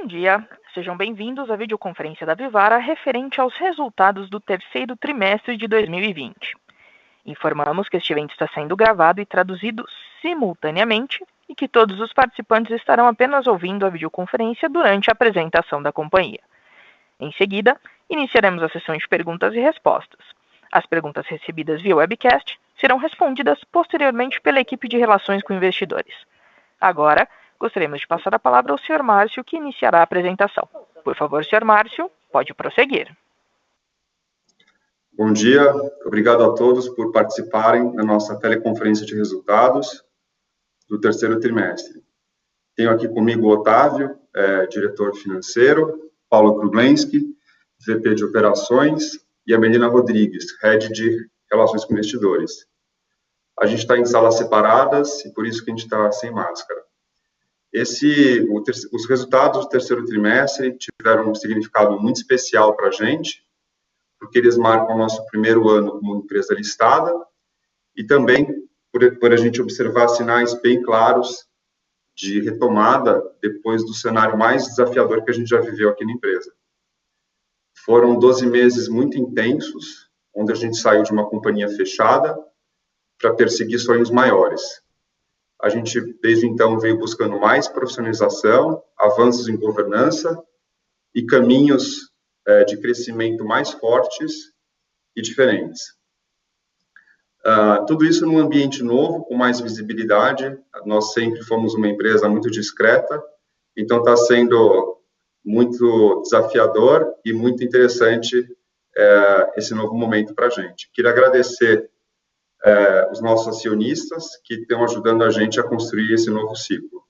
Bom dia, sejam bem-vindos à videoconferência da Vivara referente aos resultados do terceiro trimestre de 2020. Informamos que este evento está sendo gravado e traduzido simultaneamente e que todos os participantes estarão apenas ouvindo a videoconferência durante a apresentação da companhia. Em seguida, iniciaremos a sessão de perguntas e respostas. As perguntas recebidas via webcast serão respondidas posteriormente pela equipe de relações com investidores. Agora, gostaríamos de passar a palavra ao Sr. Márcio, que iniciará a apresentação. Por favor, Sr. Márcio, pode prosseguir. Bom dia, obrigado a todos por participarem da nossa teleconferência de resultados do terceiro trimestre. Tenho aqui comigo o Otávio, diretor financeiro, Paulo Kruglenski, VP de Operações, e a Melina Rodrigues, Head de Relações com Investidores. A gente está em salas separadas e por isso que a gente está sem máscara. Os resultados do terceiro trimestre tiveram um significado muito especial para a gente, porque eles marcam o nosso primeiro ano como empresa listada e também por a gente observar sinais bem claros de retomada depois do cenário mais desafiador que a gente já viveu aqui na empresa. Foram 12 meses muito intensos, onde a gente saiu de uma companhia fechada para perseguir sonhos maiores. A gente, desde então, veio buscando mais profissionalização, avanços em governança e caminhos de crescimento mais fortes e diferentes. Tudo isso num ambiente novo, com mais visibilidade. Nós sempre fomos uma empresa muito discreta, então está sendo muito desafiador e muito interessante esse novo momento para a gente. Queria agradecer os nossos acionistas que estão ajudando a gente a construir esse novo ciclo.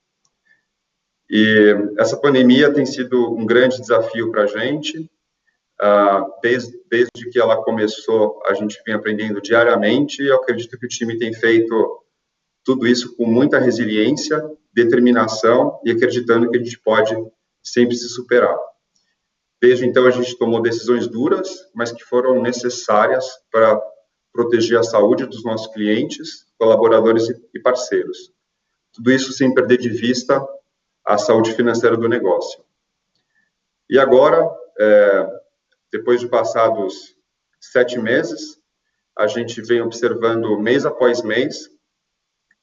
E essa pandemia tem sido um grande desafio para a gente. Desde que ela começou, a gente vem aprendendo diariamente e eu acredito que o time tem feito tudo isso com muita resiliência, determinação e acreditando que a gente pode sempre se superar. Desde então, a gente tomou decisões duras, mas que foram necessárias para proteger a saúde dos nossos clientes, colaboradores e parceiros. Tudo isso sem perder de vista a saúde financeira do negócio. E agora, depois de passados 7 meses, a gente vem observando mês após mês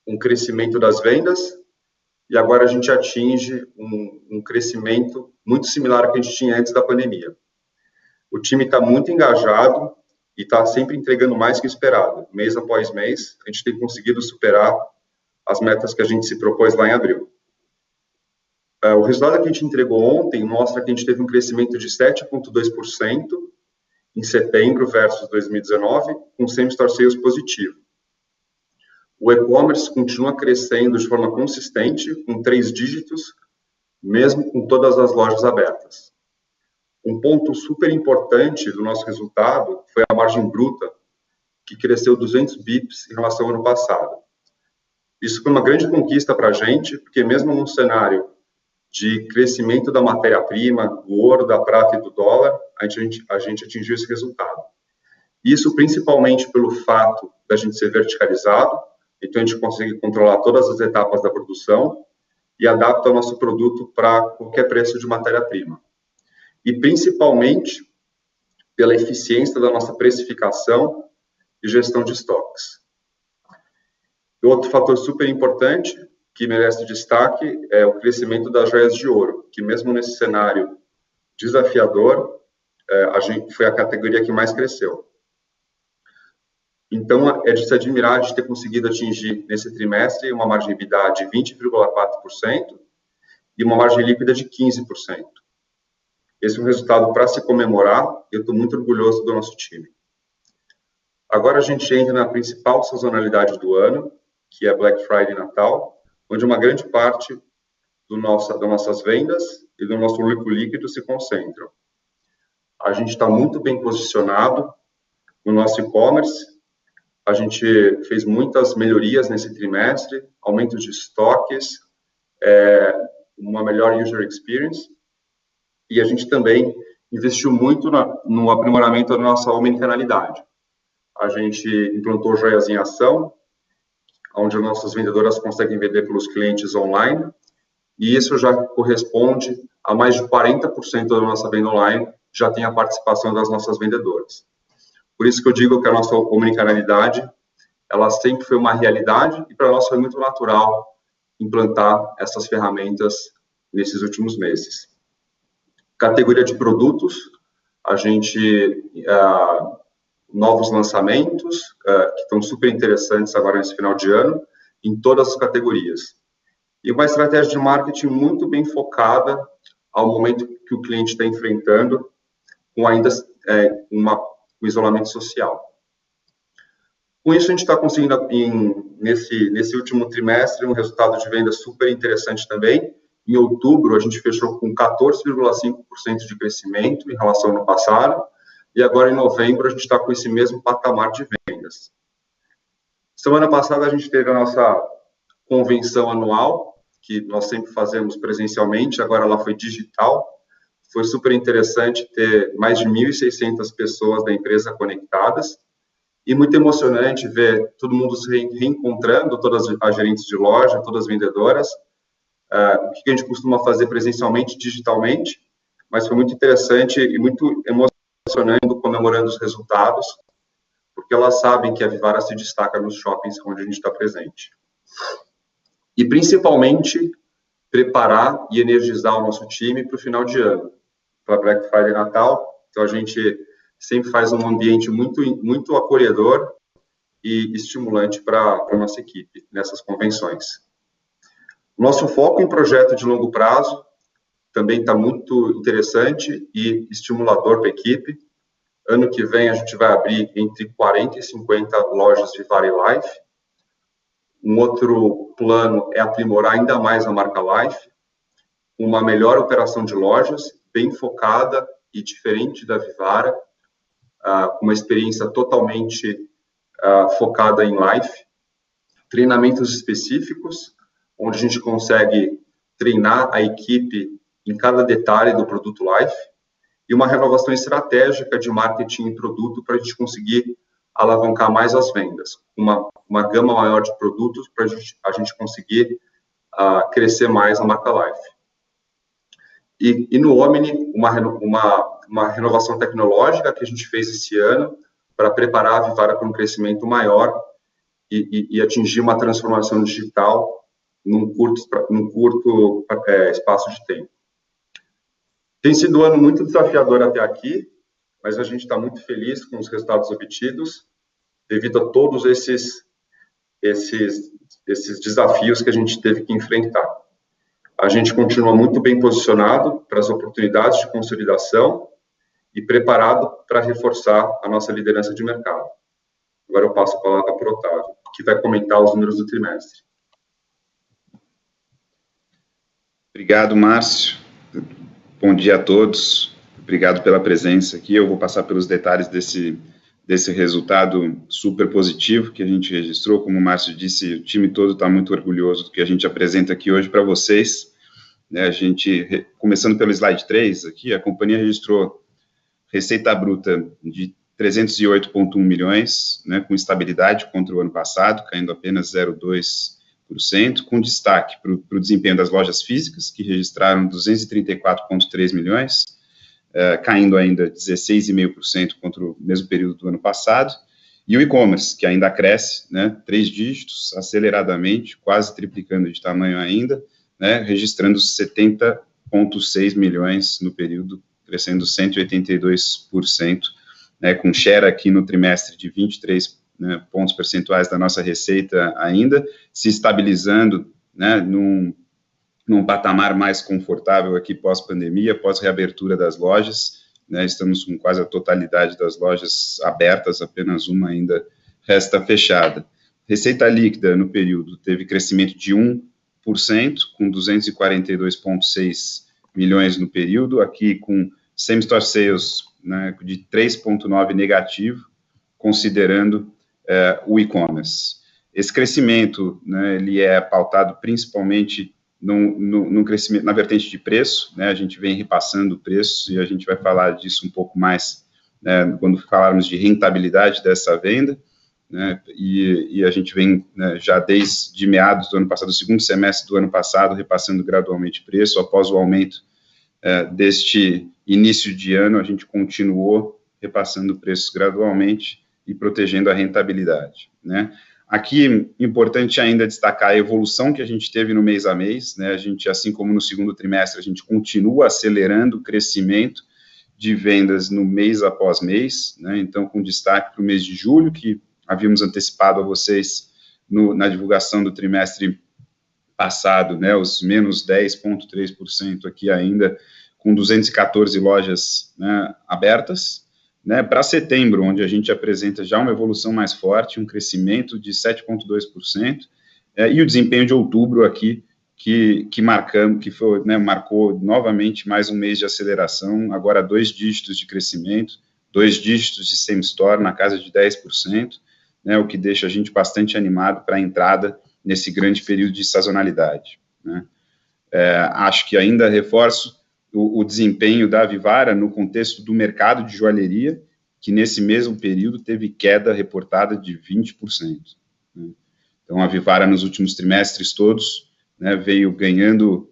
um crescimento das vendas e agora a gente atinge um crescimento muito similar ao que a gente tinha antes da pandemia. O time está muito engajado e está sempre entregando mais que o esperado. Mês após mês, a gente tem conseguido superar as metas que a gente se propôs lá em abril. O resultado que a gente entregou ontem mostra que a gente teve um crescimento de 7,2% em setembro versus 2019, com same-store sales positivo. O e-commerce continua crescendo de forma consistente, com 3 dígitos, mesmo com todas as lojas abertas. Um ponto super importante do nosso resultado foi a margem bruta, que cresceu 200 bips em relação ao ano passado. Isso foi uma grande conquista para a gente, porque mesmo num cenário de crescimento da matéria-prima, do ouro, da prata e do dólar, a gente atingiu esse resultado. Isso principalmente pelo fato da gente ser verticalizado, então a gente consegue controlar todas as etapas da produção e adapta o nosso produto para qualquer preço de matéria-prima. E principalmente pela eficiência da nossa precificação e gestão de estoques. E outro fator super importante que merece destaque é o crescimento das joias de ouro, que mesmo nesse cenário desafiador, foi a categoria que mais cresceu. Então, é de se admirar de ter conseguido atingir nesse trimestre uma margem EBITDA de 20,4% e uma margem líquida de 15%. Esse é um resultado para se comemorar, e eu estou muito orgulhoso do nosso time. Agora a gente entra na principal sazonalidade do ano, que é Black Friday e Natal, onde uma grande parte das nossas vendas e do nosso lucro líquido se concentram. A gente está muito bem posicionado no nosso e-commerce, a gente fez muitas melhorias nesse trimestre, aumento de estoques, uma melhor user experience, e a gente também investiu muito no aprimoramento da nossa omnicanalidade. A gente implantou Joias em Ação, onde as nossas vendedoras conseguem vender pelos clientes online, e isso já corresponde a mais de 40% da nossa venda online, já tem a participação das nossas vendedoras. Por isso que eu digo que a nossa omnicanalidade, ela sempre foi uma realidade, e para nós foi muito natural implantar essas ferramentas nesses últimos meses. Categoria de produtos, a gente, novos lançamentos, que estão super interessantes agora nesse final de ano, em todas as categorias. E uma estratégia de marketing muito bem focada ao momento que o cliente está enfrentando, com ainda um isolamento social. Com isso, a gente está conseguindo, nesse último trimestre, um resultado de venda super interessante também. Em outubro, a gente fechou com 14,5% de crescimento em relação ao ano passado, e agora em novembro a gente está com esse mesmo patamar de vendas. Semana passada a gente teve a nossa convenção anual, que nós sempre fazemos presencialmente, agora ela foi digital. Foi super interessante ter mais de 1.600 pessoas da empresa conectadas, e muito emocionante ver todo mundo se reencontrando, todas as gerentes de loja, todas as vendedoras, o que a gente costuma fazer presencialmente, digitalmente, mas foi muito interessante e muito emocionante comemorando os resultados, porque elas sabem que a Vivara se destaca nos shoppings onde a gente está presente. E, principalmente, preparar e energizar o nosso time para o final de ano, para Black Friday e Natal. Então, a gente sempre faz um ambiente muito acolhedor e estimulante para a nossa equipe nessas convenções. Nosso foco em projeto de longo prazo também está muito interessante e estimulador para a equipe. Ano que vem, a gente vai abrir entre 40 e 50 lojas de Vivara e Life. Um outro plano é aprimorar ainda mais a marca Life, uma melhor operação de lojas, bem focada e diferente da Vivara, uma experiência totalmente focada em Life, treinamentos específicos, onde a gente consegue treinar a equipe em cada detalhe do produto Life, e uma renovação estratégica de marketing e produto para a gente conseguir alavancar mais as vendas, uma gama maior de produtos para a gente conseguir crescer mais a marca Life. E no Omni, uma renovação tecnológica que a gente fez esse ano para preparar a Vivara para um crescimento maior e atingir uma transformação digital num curto espaço de tempo. Tem sido um ano muito desafiador até aqui, mas a gente está muito feliz com os resultados obtidos, devido a todos esses desafios que a gente teve que enfrentar. A gente continua muito bem posicionado para as oportunidades de consolidação e preparado para reforçar a nossa liderança de mercado. Agora eu passo a palavra para o Otávio, que vai comentar os números do trimestre. Obrigado, Márcio. Bom dia a todos. Obrigado pela presença aqui. Eu vou passar pelos detalhes desse resultado super positivo que a gente registrou. Como o Márcio disse, o time todo está muito orgulhoso do que a gente apresenta aqui hoje para vocês. A gente, começando pelo slide 3 aqui, a companhia registrou receita bruta de 308,1 milhões, com estabilidade contra o ano passado, caindo apenas 0,2%, com destaque para o desempenho das lojas físicas, que registraram 234,3 milhões, caindo ainda 16,5% contra o mesmo período do ano passado, e o e-commerce, que ainda cresce, 3 dígitos, aceleradamente, quase triplicando de tamanho ainda, registrando 70,6 milhões no período, crescendo 182%, com share aqui no trimestre de 23 pontos percentuais da nossa receita ainda, se estabilizando num patamar mais confortável aqui pós-pandemia, pós-reabertura das lojas, estamos com quase a totalidade das lojas abertas, apenas uma ainda resta fechada. Receita líquida no período teve crescimento de 1%, com 242,6 milhões no período, aqui com same-store sales de 3,9 negativo, considerando o e-commerce. Esse crescimento, ele é pautado principalmente num crescimento na vertente de preço, a gente vem repassando o preço e a gente vai falar disso um pouco mais quando falarmos de rentabilidade dessa venda, né, e a gente vem, né, já desde meados do ano passado, o segundo semestre do ano passado, repassando gradualmente preço. Após o aumento deste início de ano, a gente continuou repassando preços gradualmente e protegendo a rentabilidade, né. Aqui, importante ainda destacar a evolução que a gente teve no mês a mês, né, a gente, assim como no segundo trimestre, a gente continua acelerando o crescimento de vendas no mês após mês, né, então com destaque para o mês de julho, que havíamos antecipado a vocês na divulgação do trimestre passado, né, os menos 10,3% aqui ainda, com 214 lojas, né, abertas, né, para setembro, onde a gente apresenta já uma evolução mais forte, um crescimento de 7,2%, e o desempenho de outubro aqui, que foi, né, marcou novamente mais um mês de aceleração, agora 2 dígitos de crescimento, 2 dígitos de same-store na casa de 10%, né, o que deixa a gente bastante animado para a entrada nesse grande período de sazonalidade, né. Acho que ainda reforço o desempenho da Vivara no contexto do mercado de joalheria, que nesse mesmo período teve queda reportada de 20%. Né? Então, a Vivara, nos últimos trimestres todos, né, veio ganhando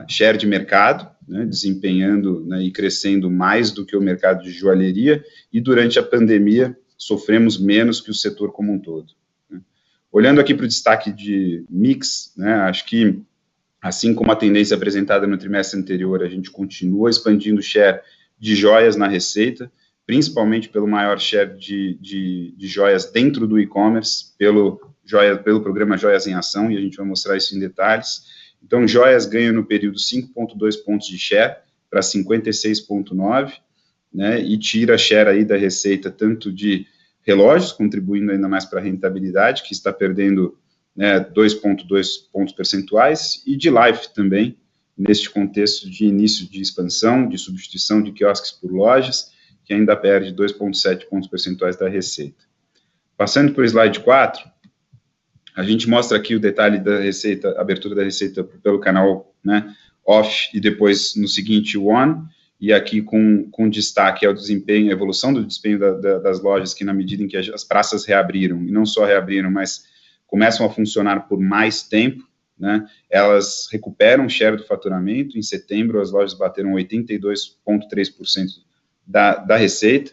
share de mercado, né, desempenhando, né, e crescendo mais do que o mercado de joalheria, e durante a pandemia sofremos menos que o setor como um todo. Né? Olhando aqui para o destaque de mix, né, acho que assim como a tendência apresentada no trimestre anterior, a gente continua expandindo o share de joias na receita, principalmente pelo maior share de joias dentro do e-commerce, pelo programa Joias em Ação, e a gente vai mostrar isso em detalhes. Então, joias ganham no período 5,2 pontos de share para 56,9, né, e tira share aí da receita tanto de relógios, contribuindo ainda mais para a rentabilidade, que está perdendo 2,2 pontos percentuais, e de Life também, neste contexto de início de expansão, de substituição de quiosques por lojas, que ainda perde 2,7 pontos percentuais da receita. Passando para o slide 4, a gente mostra aqui o detalhe da receita, a abertura da receita pelo canal, né, off, e depois no seguinte on, e aqui com destaque ao desempenho, a evolução do desempenho das lojas, que na medida em que as praças reabriram, e não só reabriram, mas começam a funcionar por mais tempo, né, elas recuperam o share do faturamento. Em setembro, as lojas bateram 82,3% da receita,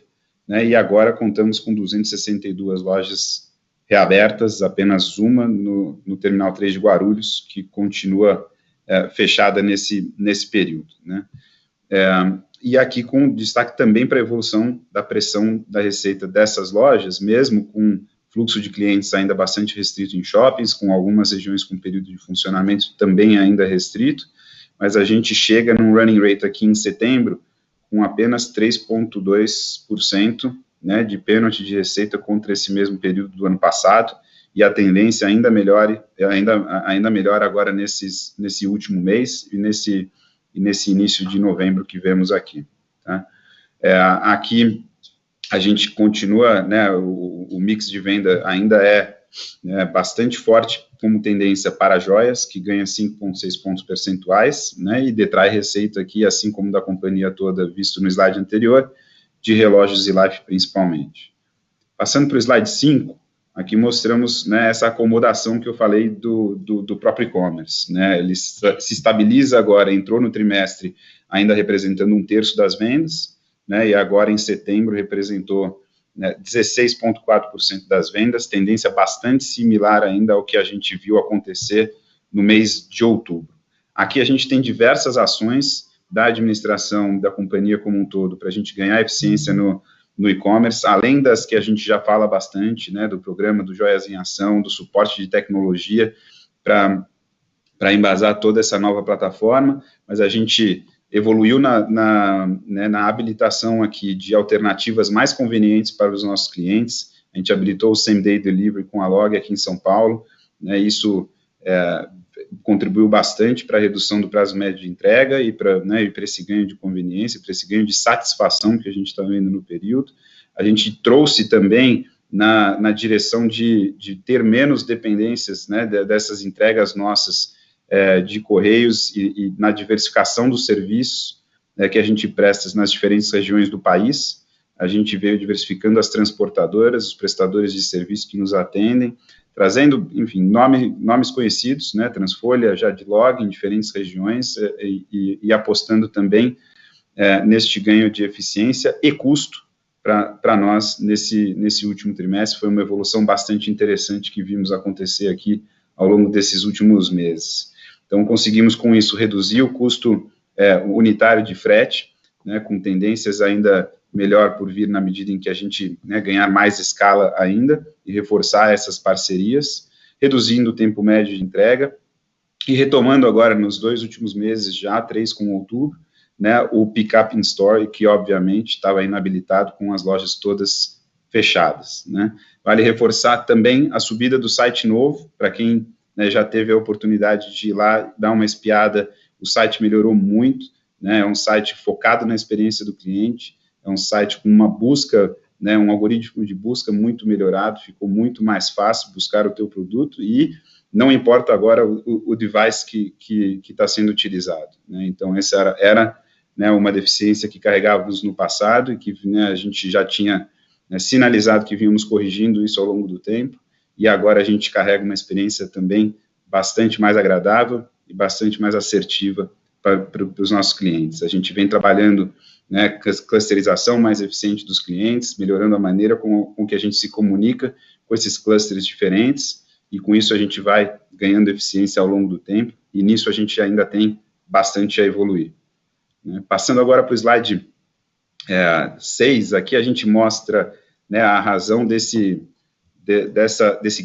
né, e agora contamos com 262 lojas reabertas, apenas uma no Terminal 3 de Guarulhos, que continua fechada nesse período, né. E aqui com destaque também para a evolução da pressão da receita dessas lojas, mesmo com fluxo de clientes ainda bastante restrito em shoppings, com algumas regiões com período de funcionamento também ainda restrito, mas a gente chega num running rate aqui em setembro com apenas 3,2%, né, de pênalti de receita contra esse mesmo período do ano passado, e a tendência ainda melhora agora nesse último mês e nesse início de novembro que vemos aqui. Tá? Aqui a gente continua, né, o mix de venda ainda é, né, bastante forte como tendência para joias, que ganha 5,6 pontos percentuais, né, e detrai receita aqui, assim como da companhia toda, visto no slide anterior, de relógios e Life principalmente. Passando para o slide 5, aqui mostramos, né, essa acomodação que eu falei do próprio e-commerce, né, ele se estabiliza agora, entrou no trimestre ainda representando 1/3 das vendas, né, e agora em setembro representou, né, 16,4% das vendas, tendência bastante similar ainda ao que a gente viu acontecer no mês de outubro. Aqui a gente tem diversas ações da administração da companhia como um todo para a gente ganhar eficiência no e-commerce, além das que a gente já fala bastante, né, do programa do Joias em Ação, do suporte de tecnologia para embasar toda essa nova plataforma, mas a gente evoluiu na habilitação aqui de alternativas mais convenientes para os nossos clientes. A gente habilitou o Same Day Delivery com a Log aqui em São Paulo, né, isso contribuiu bastante para a redução do prazo médio de entrega e para esse ganho de conveniência, para esse ganho de satisfação que a gente está vendo no período. A gente trouxe também na direção de ter menos dependências, né, dessas entregas nossas de correios e na diversificação dos serviços que a gente presta nas diferentes regiões do país. a gente veio diversificando as transportadoras, os prestadores de serviço que nos atendem, trazendo, enfim, nomes conhecidos, né, Transfolha, Jadlog, em diferentes regiões, e apostando também neste ganho de eficiência e custo para nós nesse último trimestre. Foi uma evolução bastante interessante que vimos acontecer aqui ao longo desses últimos meses. Então, conseguimos com isso reduzir o custo unitário de frete, né, com tendências ainda melhor por vir na medida em que a gente, né, ganhar mais escala ainda e reforçar essas parcerias, reduzindo o tempo médio de entrega e retomando agora nos 2 últimos meses, já 3 com outubro, né, o pick-up in store, que obviamente estava inabilitado com as lojas todas fechadas, né. Vale reforçar também a subida do site novo, para quem, né, já teve a oportunidade de ir lá dar uma espiada, o site melhorou muito, né, é um site focado na experiência do cliente, é um site com uma busca, né, um algoritmo de busca muito melhorado, ficou muito mais fácil buscar o teu produto e não importa agora o device que está sendo utilizado, né. Então, essa era né, uma deficiência que carregávamos no passado e que, né, a gente já tinha, né, sinalizado que vínhamos corrigindo isso ao longo do tempo, e agora a gente carrega uma experiência também bastante mais agradável e bastante mais assertiva para os nossos clientes. A gente vem trabalhando, né, clusterização mais eficiente dos clientes, melhorando a maneira com que a gente se comunica com esses clusters diferentes, e com isso a gente vai ganhando eficiência ao longo do tempo, e nisso a gente ainda tem bastante a evoluir. Né? Passando agora para o slide 6, aqui a gente mostra, né, a razão desse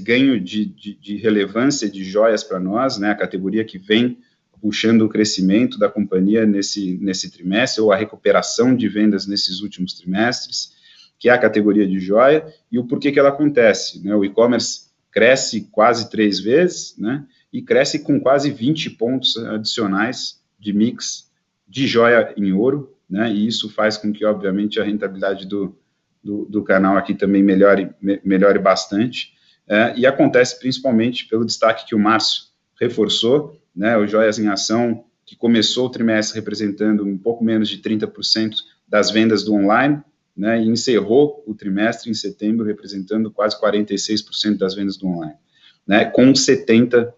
ganho de relevância de joias para nós, né, a categoria que vem puxando o crescimento da companhia nesse trimestre, ou a recuperação de vendas nesses últimos trimestres, que é a categoria de joia, e o porquê que ela acontece, né? O e-commerce cresce quase 3 vezes, né, e cresce com quase 20 pontos adicionais de mix de joia em ouro, né, e isso faz com que, obviamente, a rentabilidade do canal aqui também melhore bastante, e acontece principalmente pelo destaque que o Márcio reforçou, né, o Joias em Ação, que começou o trimestre representando um pouco menos de 30% das vendas do online, né, e encerrou o trimestre em setembro representando quase 46% das vendas do online, né, com 70%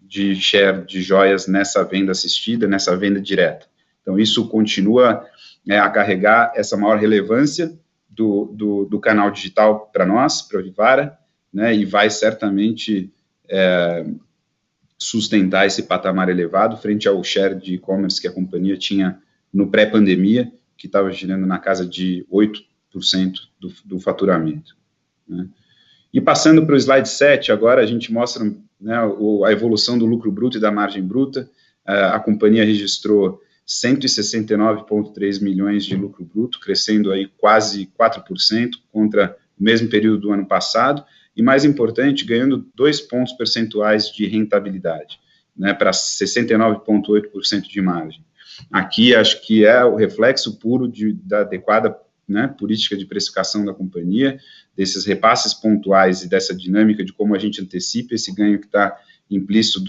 de share de joias nessa venda assistida, nessa venda direta. Então, isso continua, né, a carregar essa maior relevância do canal digital para nós, para a Vivara, né, e vai certamente sustentar esse patamar elevado frente ao share de e-commerce que a companhia tinha no pré-pandemia, que estava girando na casa de 8% do faturamento. Né. E passando para o slide 7, agora a gente mostra, né, a evolução do lucro bruto e da margem bruta. A companhia registrou 169,3 milhões de lucro bruto, crescendo aí quase 4% contra o mesmo período do ano passado, e mais importante, ganhando 2 pontos percentuais de rentabilidade, né, para 69,8% de margem. Aqui acho que é o reflexo puro da adequada, né, política de precificação da companhia, desses repasses pontuais e dessa dinâmica de como a gente antecipa esse ganho que está implícito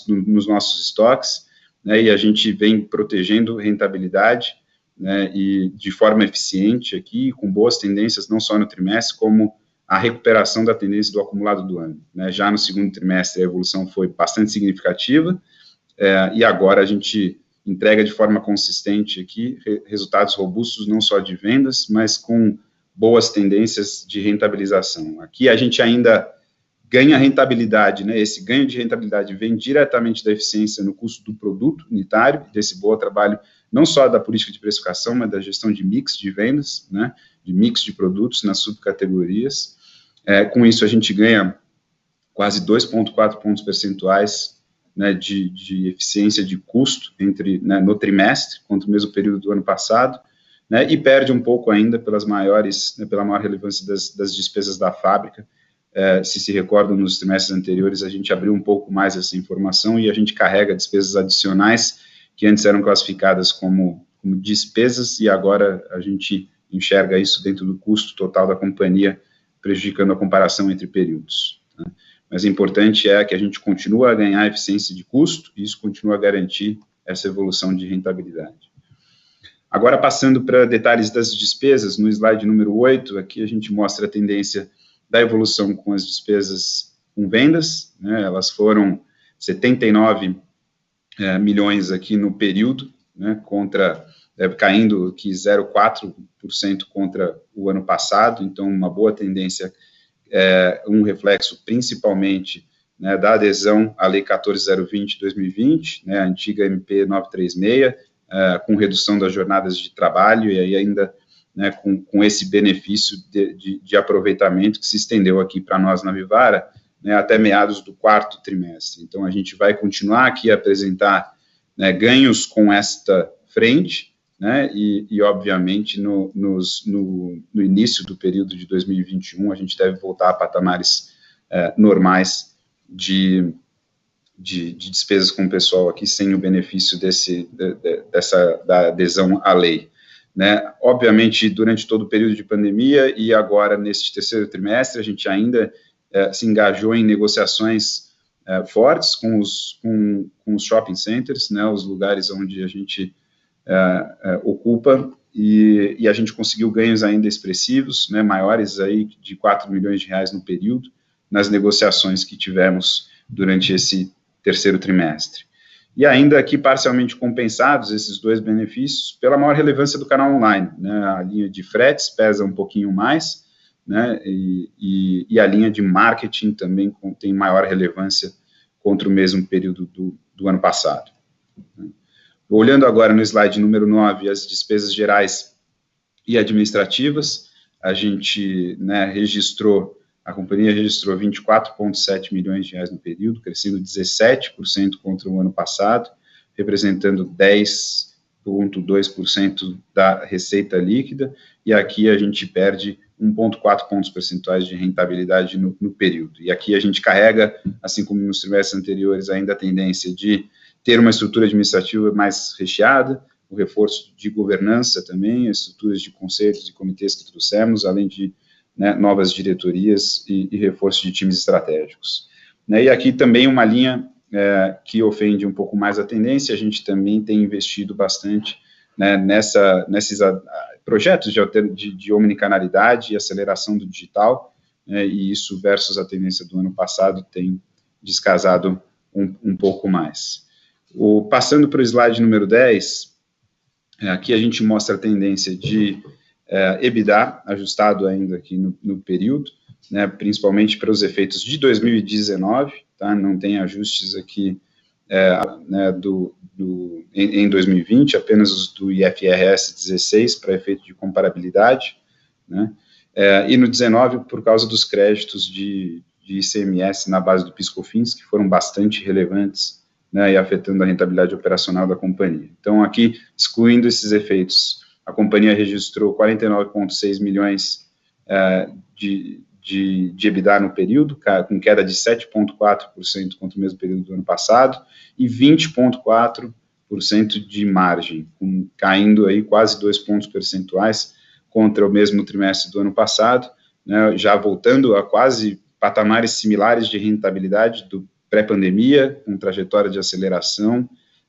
nos nossos estoques, né, e a gente vem protegendo rentabilidade, né, e de forma eficiente aqui, com boas tendências não só no trimestre, como a recuperação da tendência do acumulado do ano. Né. Já no segundo trimestre a evolução foi bastante significativa, e agora a gente entrega de forma consistente aqui resultados robustos, não só de vendas, mas com boas tendências de rentabilização. Aqui a gente ainda ganha rentabilidade, né? Esse ganho de rentabilidade vem diretamente da eficiência no custo do produto unitário, desse bom trabalho, não só da política de precificação, mas da gestão de mix de vendas, né? De mix de produtos nas subcategorias. Com isso, a gente ganha quase 2,4 pontos percentuais, né, de eficiência de custo né, no trimestre, contra o mesmo período do ano passado, né, e perde um pouco ainda pela maior relevância das despesas da fábrica. Se recordam, nos trimestres anteriores, a gente abriu um pouco mais essa informação e a gente carrega despesas adicionais que antes eram classificadas como despesas, e agora a gente enxerga isso dentro do custo total da companhia, prejudicando a comparação entre períodos. Né. Mas o importante é que a gente continua a ganhar eficiência de custo, e isso continua a garantir essa evolução de rentabilidade. Agora, passando para detalhes das despesas, no slide número 8, aqui a gente mostra a tendência da evolução com as despesas com vendas, né, elas foram 79 milhões aqui no período, né, caindo aqui 0,4% contra o ano passado, então uma boa tendência, um reflexo principalmente, né, da adesão à Lei 14.020 de 2020, né, a antiga MP 936, com redução das jornadas de trabalho e aí ainda, né, com esse benefício de aproveitamento que se estendeu aqui para nós na Vivara, né, até meados do 4º trimestre. Então, a gente vai continuar aqui a apresentar, né, ganhos com esta frente, né, e obviamente, no início do período de 2021, a gente deve voltar a patamares normais de despesas com o pessoal aqui, sem o benefício da adesão à lei. Né? Obviamente, durante todo o período de pandemia e agora, neste 3º trimestre, a gente ainda se engajou em negociações fortes com os shopping centers, né, os lugares onde a gente ocupa, e a gente conseguiu ganhos ainda expressivos, né, maiores aí de 4 milhões de reais no período, nas negociações que tivemos durante esse 3º trimestre. E ainda aqui parcialmente compensados esses dois benefícios pela maior relevância do canal online, né, a linha de fretes pesa um pouquinho mais, né, e a linha de marketing também tem maior relevância contra o mesmo período do ano passado. Olhando agora no slide número 9, as despesas gerais e administrativas, a gente, né, a companhia registrou 24,7 milhões de reais no período, crescendo 17% contra o ano passado, representando 10,2% da receita líquida, e aqui a gente perde 1,4 pontos percentuais de rentabilidade no período. E aqui a gente carrega, assim como nos trimestres anteriores, ainda a tendência de ter uma estrutura administrativa mais recheada, o reforço de governança também, as estruturas de conselhos e comitês que trouxemos, além de, né, novas diretorias e reforço de times estratégicos. Né, e aqui também uma linha que ofende um pouco mais a tendência, a gente também tem investido bastante, né, nesses projetos de omnicanalidade e aceleração do digital, né, e isso versus a tendência do ano passado tem descasado um pouco mais. Passando para o slide número 10, aqui a gente mostra a tendência de EBITDA ajustado ainda aqui no período, né, principalmente para os efeitos de 2019, tá, não tem ajustes aqui né, em 2020, apenas os do IFRS 16 para efeito de comparabilidade, né, e no 19 por causa dos créditos de ICMS na base do PIS/COFINS, que foram bastante relevantes, né, e afetando a rentabilidade operacional da companhia. Então, aqui, excluindo esses efeitos, a companhia registrou 49,6 milhões de EBITDA no período, com queda de 7,4% contra o mesmo período do ano passado, e 20,4% de margem, caindo aí quase 2 pontos percentuais contra o mesmo trimestre do ano passado, né, já voltando a quase patamares similares de rentabilidade do pré-pandemia, com trajetória de aceleração,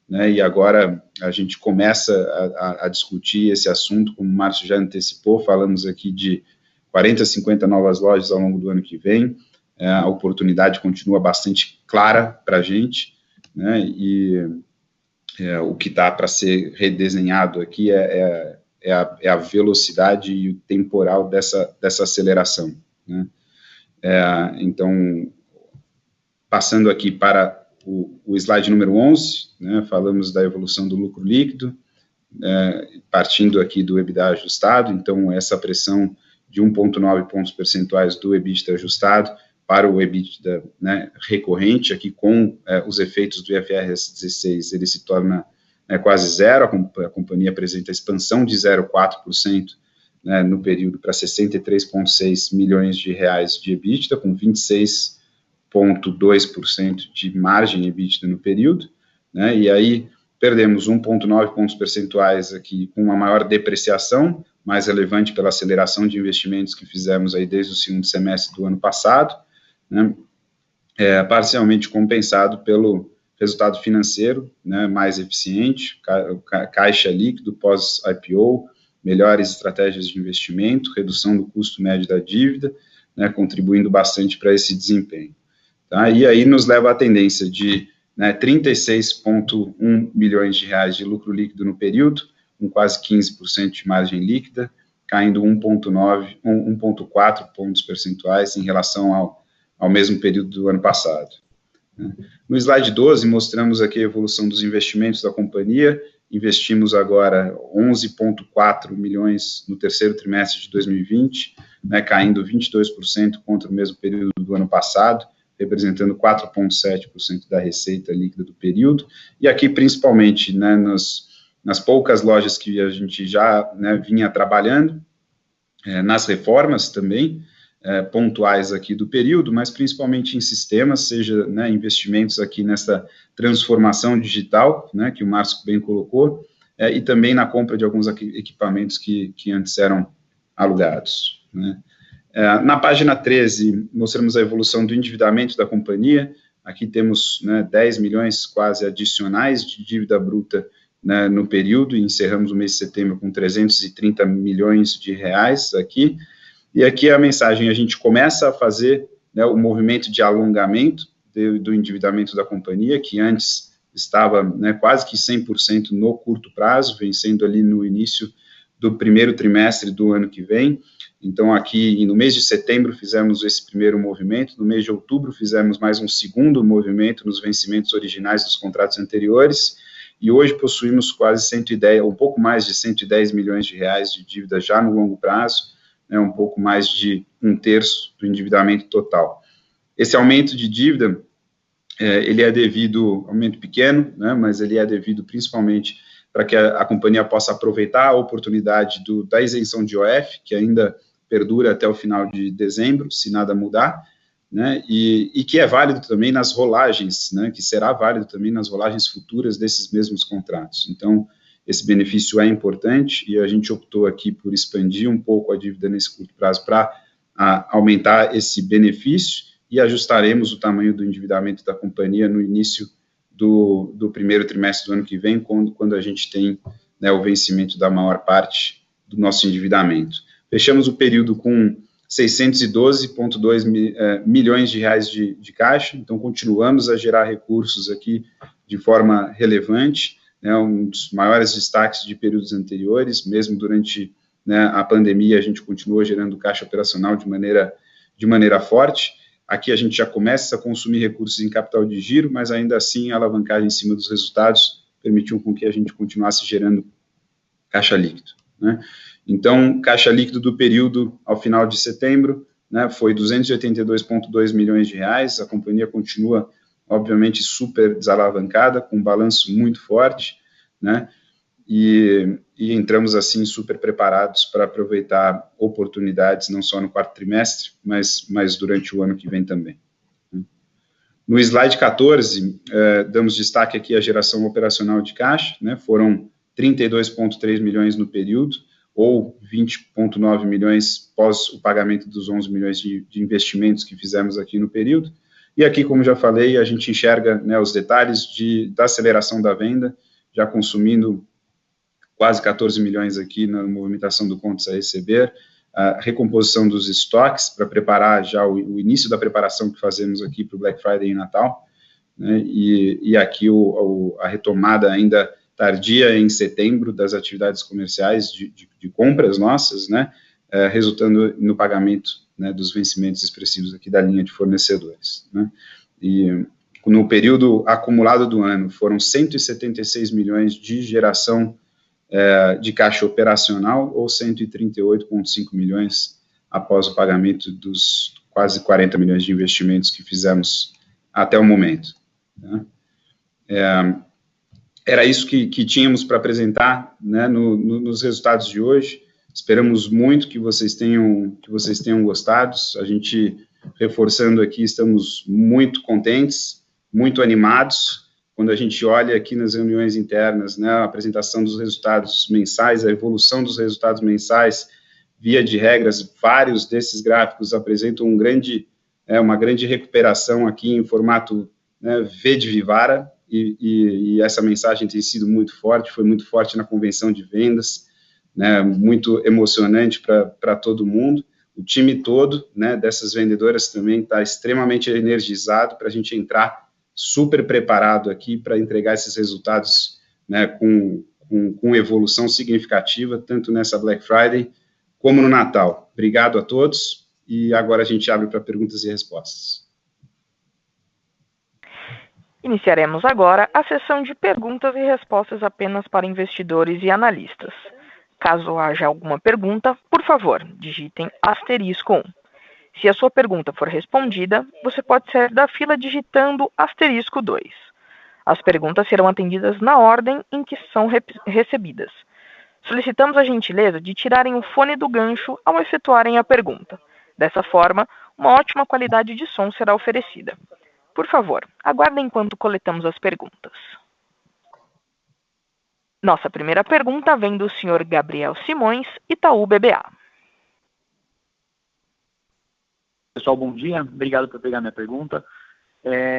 né, e agora a gente começa a discutir esse assunto, como o Márcio já antecipou, falamos aqui de 40, 50 novas lojas ao longo do ano que vem, a oportunidade continua bastante clara para a gente, né, e o que está para ser redesenhado aqui é a velocidade e o temporal dessa aceleração, né. Então, passando aqui para o slide número 11, né, falamos da evolução do lucro líquido, partindo aqui do EBITDA ajustado, então essa pressão de 1,9 pontos percentuais do EBITDA ajustado para o EBITDA, né, recorrente, aqui com os efeitos do IFRS 16, ele se torna quase zero, a companhia apresenta expansão de 0,4%, né, no período para 63,6 milhões de reais de EBITDA, com 26,2% de margem EBITDA no período, né, e aí perdemos 1,9 pontos percentuais aqui com uma maior depreciação, mais relevante pela aceleração de investimentos que fizemos aí desde o segundo semestre do ano passado, né, parcialmente compensado resultado financeiro, né, mais eficiente, caixa líquido pós-IPO, melhores estratégias de investimento, redução do custo médio da dívida, né, contribuindo bastante para esse desempenho. Tá? E aí nos leva à tendência de 36,1 milhões de reais de lucro líquido no período, com quase 15% de margem líquida, caindo 1,4 pontos percentuais em relação ao mesmo período do ano passado. No slide 12, mostramos aqui a evolução dos investimentos da companhia. Investimos agora 11,4 milhões no terceiro trimestre de 2020, né, caindo 22% contra o mesmo período do ano passado, representando 4,7% da receita líquida do período. E aqui, principalmente, né, nas poucas lojas que a gente já, né, vinha trabalhando, nas reformas também, pontuais aqui do período, mas principalmente em sistemas, seja, né, investimentos aqui nessa transformação digital, né, que o Márcio bem colocou, e também na compra de alguns equipamentos que antes eram alugados, né. Na página 13, mostramos a evolução do endividamento da companhia. Aqui temos, né, 10 milhões quase adicionais de dívida bruta, né, no período, e encerramos o mês de setembro com 330 milhões de reais aqui. E aqui a mensagem: a gente começa a fazer, né, o movimento de alongamento do endividamento da companhia, que antes estava, né, quase que 100% no curto prazo, vencendo ali no início do primeiro trimestre do ano que vem. Então, aqui no mês de setembro fizemos esse primeiro movimento, no mês de outubro fizemos mais um segundo movimento nos vencimentos originais dos contratos anteriores, e hoje possuímos quase 110, um pouco mais de 110 milhões de reais de dívida já no longo prazo, né, um pouco mais de 1/3 do endividamento total. Esse aumento de dívida, ele é devido, aumento pequeno, né, mas ele é devido principalmente para que a companhia possa aproveitar a oportunidade da isenção de IOF, que ainda perdura até o final de dezembro, se nada mudar, né, e que é válido também nas rolagens, né, que será válido também nas rolagens futuras desses mesmos contratos. Então, esse benefício é importante, e a gente optou aqui por expandir um pouco a dívida nesse curto prazo para aumentar esse benefício, e ajustaremos o tamanho do endividamento da companhia no início do primeiro trimestre do ano que vem, quando a gente tem, né, o vencimento da maior parte do nosso endividamento. Fechamos o período com 612,2 milhões de reais de caixa, então continuamos a gerar recursos aqui de forma relevante, né, um dos maiores destaques de períodos anteriores, mesmo durante, né, a pandemia, a gente continuou gerando caixa operacional de maneira forte. Aqui a gente já começa a consumir recursos em capital de giro, mas ainda assim a alavancagem em cima dos resultados permitiu com que a gente continuasse gerando caixa líquido, né. Então, caixa líquido do período ao final de setembro, né, foi 282,2 milhões de reais. A companhia continua, obviamente, super desalavancada, com um balanço muito forte, né, e entramos, assim, super preparados para aproveitar oportunidades, não só no quarto trimestre, mas durante o ano que vem também. No slide 14, damos destaque aqui à geração operacional de caixa, né, foram 32,3 milhões no período, ou 20,9 milhões pós o pagamento dos 11 milhões de investimentos que fizemos aqui no período. E aqui, como já falei, a gente enxerga, né, os detalhes da aceleração da venda, já consumindo quase 14 milhões aqui na movimentação do contas a receber, a recomposição dos estoques para preparar já o início da preparação que fazemos aqui para o Black Friday e Natal, né, e aqui a retomada ainda tardia em setembro das atividades comerciais de compras nossas, né, resultando no pagamento, né, dos vencimentos expressivos aqui da linha de fornecedores, né. E no período acumulado do ano foram 176 milhões de geração de caixa operacional, ou 138,5 milhões após o pagamento dos quase 40 milhões de investimentos que fizemos até o momento, né. Era isso que tínhamos para apresentar, né, nos resultados de hoje. Esperamos muito que vocês tenham gostado. A gente, reforçando aqui, estamos muito contentes, muito animados. Quando a gente olha aqui nas reuniões internas, né, a apresentação dos resultados mensais, a evolução dos resultados mensais, via de regras, vários desses gráficos apresentam uma grande recuperação aqui em formato, né, V de Vivara, e essa mensagem tem sido muito forte, foi muito forte na convenção de vendas, né, muito emocionante para todo mundo. O time todo, né, dessas vendedoras também está extremamente energizado para a gente entrar super preparado aqui para entregar esses resultados, né, com evolução significativa, tanto nessa Black Friday como no Natal. Obrigado a todos, e agora a gente abre para perguntas e respostas. Iniciaremos agora a sessão de perguntas e respostas apenas para investidores e analistas. Caso haja alguma pergunta, por favor, digitem *1. Se a sua pergunta for respondida, você pode sair da fila digitando *2. As perguntas serão atendidas na ordem em que são recebidas. Solicitamos a gentileza de tirarem o fone do gancho ao efetuarem a pergunta. Dessa forma, uma ótima qualidade de som será oferecida. Por favor, aguardem enquanto coletamos as perguntas. Nossa primeira pergunta vem do senhor Gabriel Simões, Itaú BBA. Pessoal, bom dia. Obrigado por pegar minha pergunta.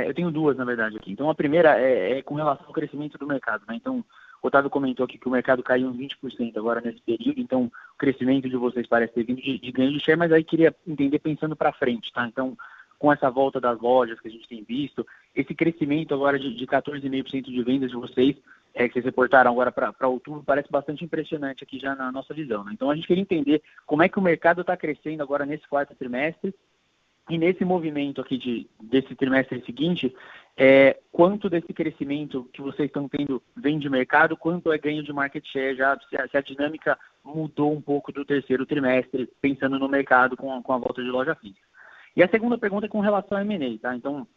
Eu tenho duas, na verdade, aqui. Então, a primeira é com relação ao crescimento do mercado, né? Então, o Otávio comentou aqui que o mercado caiu uns 20% agora nesse período, então o crescimento de vocês parece ter vindo de ganho de share, mas aí queria entender pensando para frente, tá? Então, com essa volta das lojas que a gente tem visto, esse crescimento agora de 14,5% de vendas de vocês, que vocês reportaram agora para outubro, parece bastante impressionante aqui já na nossa visão, né? Então, a gente queria entender como é que o mercado está crescendo agora nesse quarto trimestre, e nesse movimento aqui desse trimestre seguinte, quanto desse crescimento que vocês estão tendo vem de mercado, quanto é ganho de market share, já se a dinâmica mudou um pouco do terceiro trimestre, pensando no mercado com a volta de loja física. E a segunda pergunta é com relação ao M&A, tá? Então,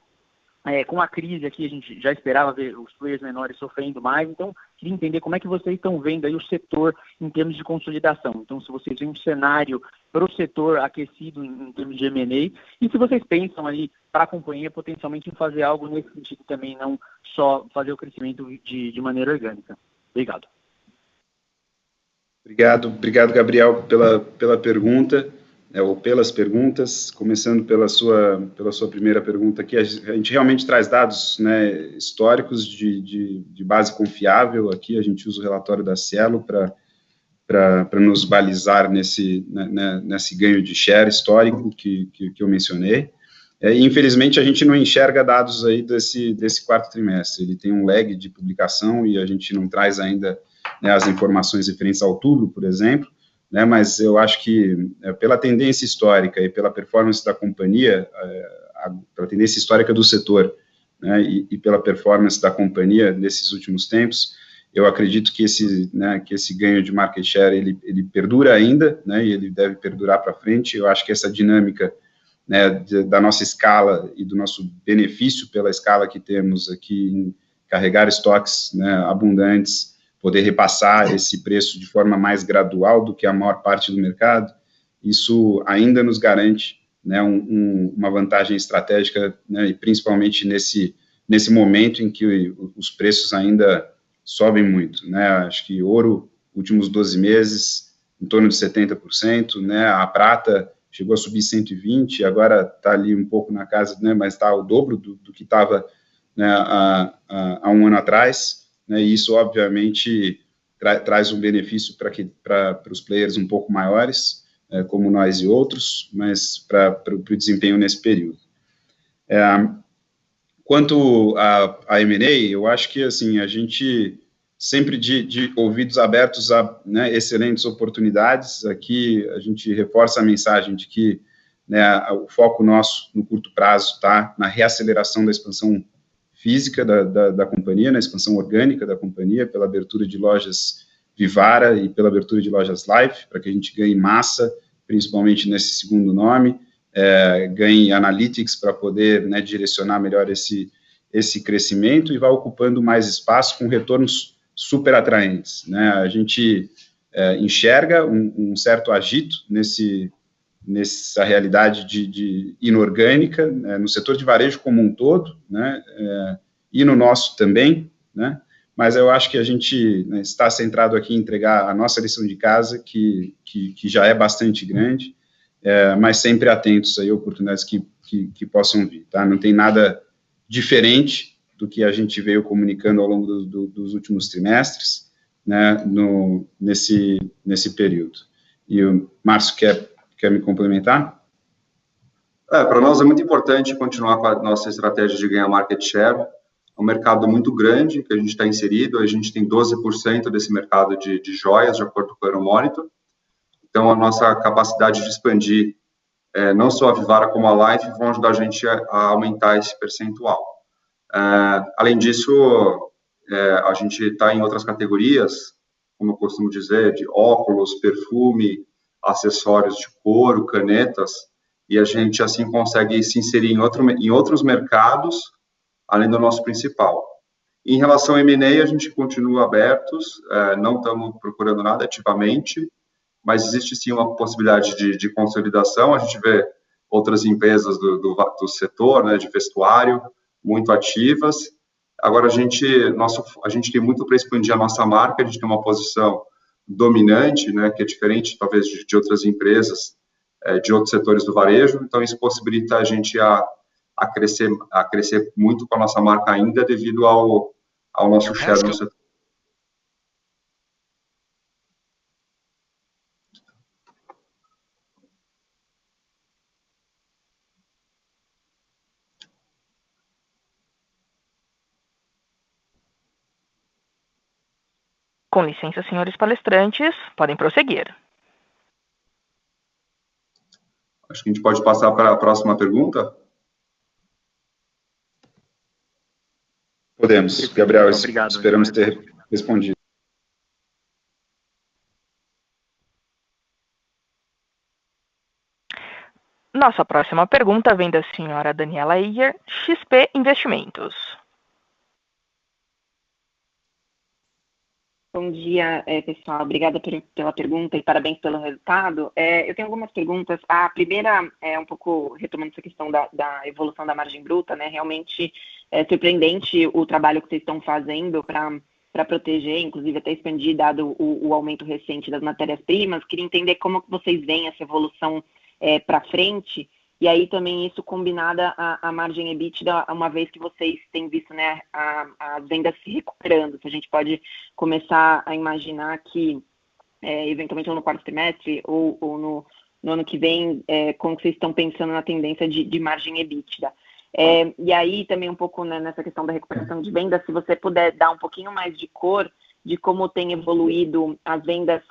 com a crise aqui, a gente já esperava ver os players menores sofrendo mais, então queria entender como é que vocês estão vendo aí o setor em termos de consolidação. Então, se vocês veem um cenário para o setor aquecido em termos de M&A, e se vocês pensam aí para a companhia potencialmente em fazer algo nesse sentido também, não só fazer o crescimento de maneira orgânica. Obrigado. Obrigado, Gabriel, pela pergunta. Ou pelas perguntas, começando pela sua primeira pergunta aqui, a gente realmente traz dados, né, históricos de base confiável aqui, a gente usa o relatório da Cielo para nos balizar nesse ganho de share histórico que eu mencionei. Infelizmente, a gente não enxerga dados aí desse quarto trimestre, ele tem um lag de publicação e a gente não traz ainda, né, as informações referentes a outubro, por exemplo, né, mas eu acho que pela tendência histórica e pela performance da companhia, pela tendência histórica do setor, né, e pela performance da companhia nesses últimos tempos, eu acredito que esse ganho de market share, ele perdura ainda, né, e ele deve perdurar para frente. Eu acho que essa dinâmica, né, da nossa escala e do nosso benefício pela escala que temos aqui em carregar estoques, né, abundantes, poder repassar esse preço de forma mais gradual do que a maior parte do mercado, isso ainda nos garante, né, uma vantagem estratégica, né, e principalmente nesse momento em que os preços ainda sobem muito, né, acho que ouro, últimos 12 meses, em torno de 70%, né, a prata chegou a subir 120%, agora está ali um pouco na casa, né, mas está o dobro do que estava, né, há um ano atrás, né, e isso, obviamente, traz um benefício para os players um pouco maiores, como nós e outros, mas para o desempenho nesse período. Quanto a M&A, eu acho que, assim, a gente sempre de ouvidos abertos a, né, excelentes oportunidades. Aqui a gente reforça a mensagem de que, né, o foco nosso no curto prazo está na reaceleração da expansão física da companhia, na expansão orgânica da companhia, pela abertura de lojas Vivara e pela abertura de lojas Life, para que a gente ganhe massa, principalmente nesse segundo nome, ganhe analytics para poder, né, direcionar melhor esse crescimento e vá ocupando mais espaço com retornos super atraentes, né? A gente enxerga um certo agito nessa realidade de inorgânica, né, no setor de varejo como um todo, né, e no nosso também, né, mas eu acho que a gente, né, está centrado aqui em entregar a nossa lição de casa, que já é bastante grande, mas sempre atentos aí a oportunidades que possam vir, tá? Não tem nada diferente, do que a gente veio comunicando ao longo dos últimos trimestres, né, nesse período. E o Márcio quer me complementar? Para nós é muito importante continuar com a nossa estratégia de ganhar market share. É um mercado muito grande que a gente está inserido, a gente tem 12% desse mercado de joias, de acordo com o Euromonitor. Então, a nossa capacidade de expandir, não só a Vivara como a Life, vão ajudar a gente a aumentar esse percentual. Além disso, a gente está em outras categorias, como eu costumo dizer, de óculos, perfume, acessórios de couro, canetas, e a gente, assim, consegue se inserir em outros mercados, além do nosso principal. Em relação ao M&A, a gente continua abertos, não estamos procurando nada ativamente, mas existe, sim, uma possibilidade de consolidação. A gente vê outras empresas do setor, né, de vestuário, muito ativas. Agora, a gente tem muito para expandir a nossa marca, a gente tem uma posição dominante, né, que é diferente, talvez, de outras empresas, de outros setores do varejo, então isso possibilita a gente a crescer muito com a nossa marca ainda, devido ao nosso share no setor. Com licença, senhores palestrantes, podem prosseguir. Acho que a gente pode passar para a próxima pergunta. Podemos, Gabriel, obrigado, esperamos ter respondido. Nossa próxima pergunta vem da senhora Daniela Iyer, XP Investimentos. Bom dia, pessoal. Obrigada pela pergunta e parabéns pelo resultado. Eu tenho algumas perguntas. A primeira é um pouco retomando essa questão da evolução da margem bruta, né? Realmente é surpreendente o trabalho que vocês estão fazendo para proteger, inclusive até expandir, dado o aumento recente das matérias-primas. Queria entender como que vocês veem essa evolução para frente. E aí também isso combinada a margem EBITDA, uma vez que vocês têm visto, né, as vendas se recuperando. Se a gente pode começar a imaginar que, eventualmente, no quarto trimestre ou no ano que vem, como vocês estão pensando na tendência de margem EBITDA. E aí também um pouco, né, nessa questão da recuperação de vendas, se você puder dar um pouquinho mais de cor de como tem evoluído as vendas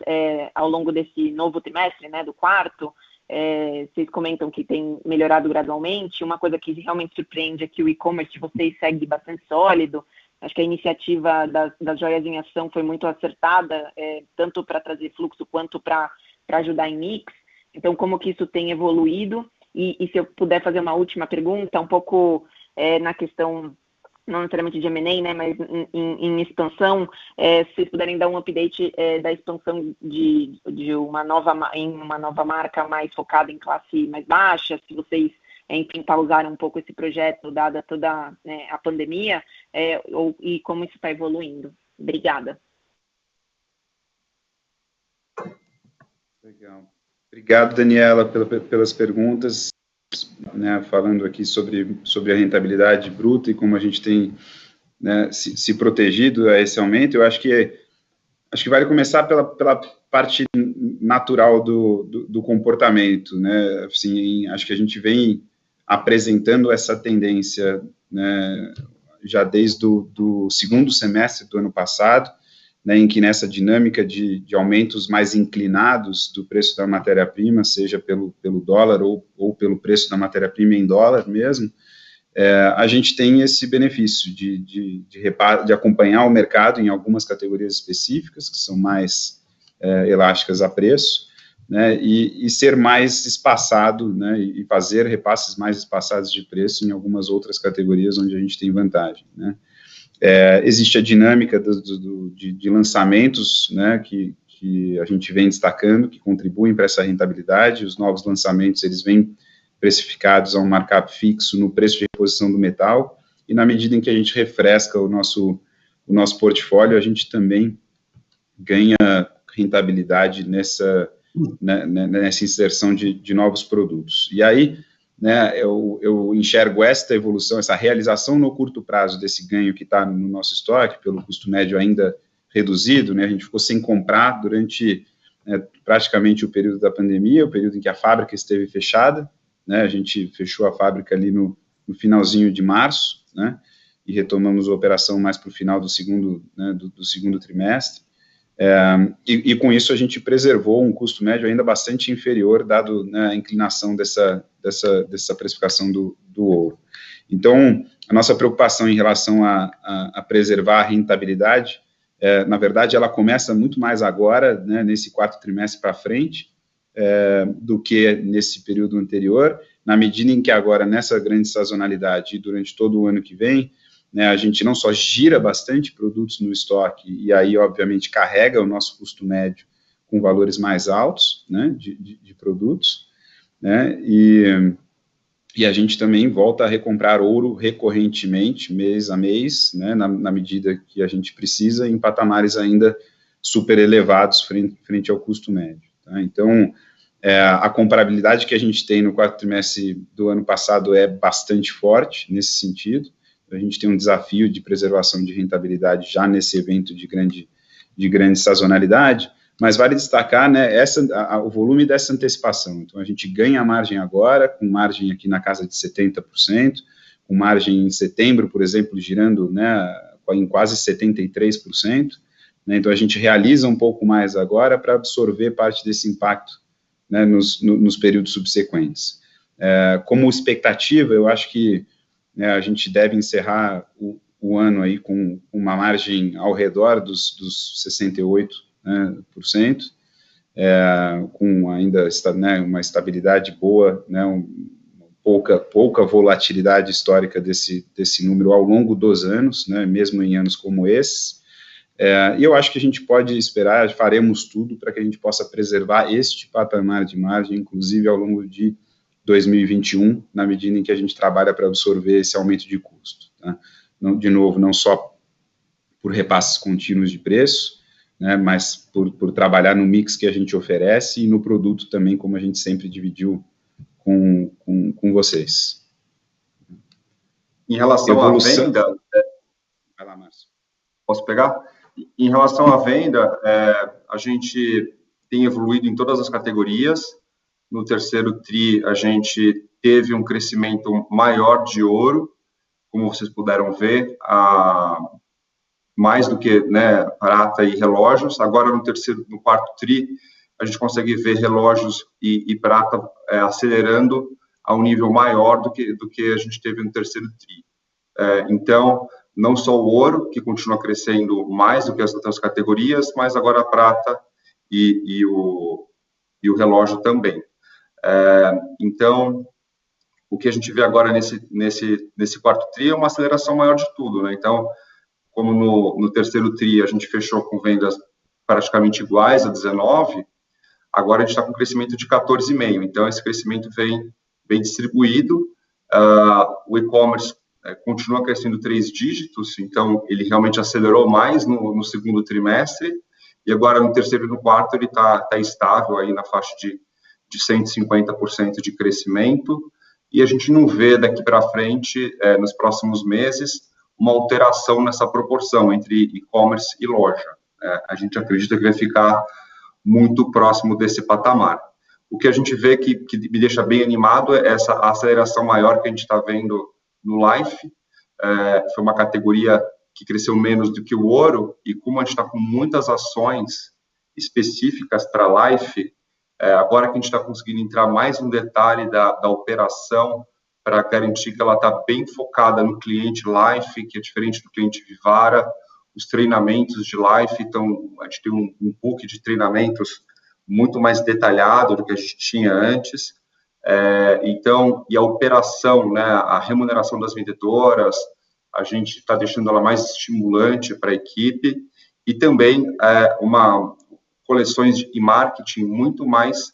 ao longo desse novo trimestre, né, do quarto. Vocês comentam que tem melhorado gradualmente. Uma coisa que realmente surpreende é que o e-commerce de vocês segue bastante sólido. Acho que a iniciativa das joias em ação foi muito acertada, tanto para trazer fluxo quanto para ajudar em mix. Então, como que isso tem evoluído? E se eu puder fazer uma última pergunta, um pouco na questão, não necessariamente de M&A, né, mas em expansão, se vocês puderem dar um update da expansão de uma nova marca mais focada em classe mais baixa, se vocês, enfim, pausaram um pouco esse projeto, dada toda, né, a pandemia, e como isso está evoluindo. Obrigada. Legal. Obrigado, Daniela, pelas perguntas. Né, falando aqui sobre a rentabilidade bruta e como a gente tem, né, se protegido a esse aumento. Eu acho que vale começar pela parte natural do comportamento, né? Assim, acho que a gente vem apresentando essa tendência, né, já desde o segundo semestre do ano passado, né, em que nessa dinâmica de aumentos mais inclinados do preço da matéria-prima, seja pelo dólar ou pelo preço da matéria-prima em dólar mesmo, a gente tem esse benefício de acompanhar o mercado em algumas categorias específicas, que são mais elásticas a preço, né, e ser mais espaçado, né, e fazer repasses mais espaçados de preço em algumas outras categorias onde a gente tem vantagem, né. Existe a dinâmica de lançamentos, né, que a gente vem destacando, que contribuem para essa rentabilidade. Os novos lançamentos, eles vêm precificados a um markup fixo no preço de reposição do metal, e na medida em que a gente refresca o nosso portfólio, a gente também ganha rentabilidade nessa inserção de novos produtos. E aí, né, eu enxergo esta evolução, essa realização no curto prazo desse ganho que está no nosso estoque, pelo custo médio ainda reduzido, né, a gente ficou sem comprar durante praticamente o período da pandemia, o período em que a fábrica esteve fechada, né, a gente fechou a fábrica ali no finalzinho de março, né, e retomamos a operação mais para o final do segundo, né, do segundo trimestre, e com isso a gente preservou um custo médio ainda bastante inferior, dado, né, a inclinação dessa precificação do ouro. Então, a nossa preocupação em relação a preservar a rentabilidade, na verdade, ela começa muito mais agora, né, nesse quarto trimestre para frente, do que nesse período anterior, na medida em que agora, nessa grande sazonalidade, e durante todo o ano que vem, né, a gente não só gira bastante produtos no estoque, e aí, obviamente, carrega o nosso custo médio com valores mais altos, né, de produtos, né, e a gente também volta a recomprar ouro recorrentemente, mês a mês, né, na medida que a gente precisa, em patamares ainda super elevados frente ao custo médio. Tá? Então, a comparabilidade que a gente tem no quarto trimestre do ano passado é bastante forte nesse sentido. A gente tem um desafio de preservação de rentabilidade já nesse evento de grande sazonalidade, mas vale destacar, né, o volume dessa antecipação. Então, a gente ganha margem agora, com margem aqui na casa de 70%, com margem em setembro, por exemplo, girando, né, em quase 73%. Né, então, a gente realiza um pouco mais agora para absorver parte desse impacto, né, nos períodos subsequentes. Como expectativa, eu acho que, né, a gente deve encerrar o ano aí com uma margem ao redor dos 68%, né, com ainda, né, uma estabilidade boa, né, pouca volatilidade histórica desse número ao longo dos anos, né, mesmo em anos como esses. E eu acho que a gente pode esperar, faremos tudo para que a gente possa preservar este patamar de margem, inclusive ao longo de 2021, na medida em que a gente trabalha para absorver esse aumento de custo. Tá? De novo, não só por repasses contínuos de preço, né, mas por trabalhar no mix que a gente oferece e no produto também, como a gente sempre dividiu com vocês. Em relação à venda... Vai lá, Márcio. Posso pegar? Em relação à venda, a gente tem evoluído em todas as categorias. No terceiro TRI, a gente teve um crescimento maior de ouro, como vocês puderam ver, mais do que, né, prata e relógios. Agora, no quarto TRI, a gente consegue ver relógios e prata acelerando a um nível maior do que a gente teve no terceiro TRI. Então, não só o ouro, que continua crescendo mais do que as outras categorias, mas agora a prata e o relógio também. Então, o que a gente vê agora nesse quarto TRI é uma aceleração maior de tudo, né? Então, como no terceiro TRI a gente fechou com vendas praticamente iguais a 19, agora a gente está com um crescimento de 14,5. Então, esse crescimento vem bem distribuído. O e-commerce continua crescendo 3 dígitos, então ele realmente acelerou mais no segundo trimestre, e agora no terceiro e no quarto ele está estável aí na faixa de 150% de crescimento, e a gente não vê daqui para frente, nos próximos meses, uma alteração nessa proporção entre e-commerce e loja. A gente acredita que vai ficar muito próximo desse patamar. O que a gente vê que me deixa bem animado é essa aceleração maior que a gente está vendo no Life. Foi uma categoria que cresceu menos do que o ouro, e como a gente está com muitas ações específicas para Life, agora que a gente está conseguindo entrar mais no detalhe da operação, para garantir que ela está bem focada no cliente Life, que é diferente do cliente Vivara. Os treinamentos de Life, então, a gente tem um book de treinamentos muito mais detalhado do que a gente tinha antes. Então, e a operação, né, a remuneração das vendedoras, a gente está deixando ela mais estimulante para a equipe, e também coleções e marketing muito mais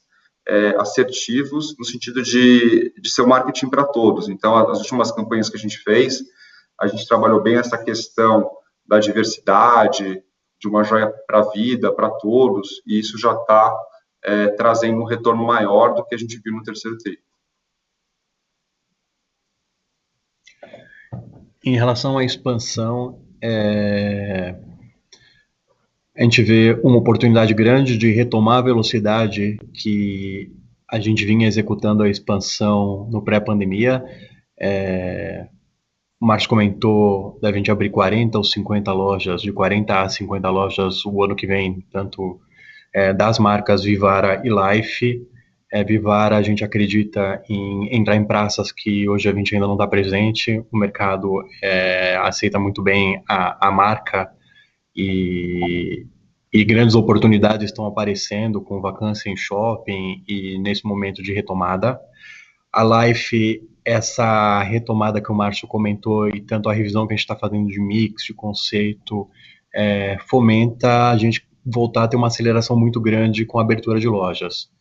assertivos, no sentido de ser um marketing para todos. Então, as últimas campanhas que a gente fez, a gente trabalhou bem essa questão da diversidade, de uma joia para a vida, para todos, e isso já está trazendo um retorno maior do que a gente viu no terceiro TRI. Em relação à expansão, a gente vê uma oportunidade grande de retomar a velocidade que a gente vinha executando a expansão no pré-pandemia. O Márcio comentou da gente abrir 40 ou 50 lojas, de 40 a 50 lojas o ano que vem, tanto das marcas Vivara e Life. Vivara, a gente acredita em entrar em praças que hoje a gente ainda não está presente. O mercado aceita muito bem a marca e grandes oportunidades estão aparecendo com vacância em shopping e nesse momento de retomada. A Life, essa retomada que o Márcio comentou e tanto a revisão que a gente está fazendo de mix, de conceito, fomenta a gente voltar a ter uma aceleração muito grande com a abertura de lojas.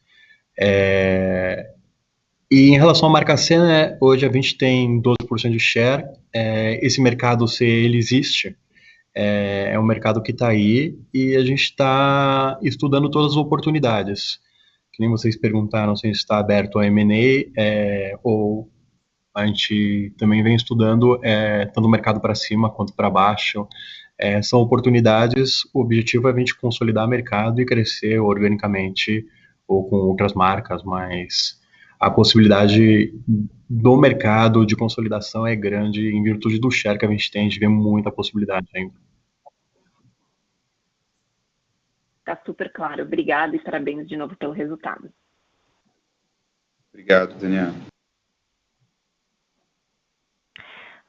E em relação à marca Sena, hoje a gente tem 12% de share. Esse mercado, se ele existe, é um mercado que está aí e a gente está estudando todas as oportunidades. Que nem vocês perguntaram se está aberto a M&A, ou a gente também vem estudando tanto o mercado para cima quanto para baixo. São oportunidades, o objetivo é a gente consolidar o mercado e crescer organicamente ou com outras marcas, mas a possibilidade do mercado de consolidação é grande em virtude do share que a gente tem, a gente vê muita possibilidade ainda. Está super claro. Obrigada e parabéns de novo pelo resultado. Obrigado, Daniel.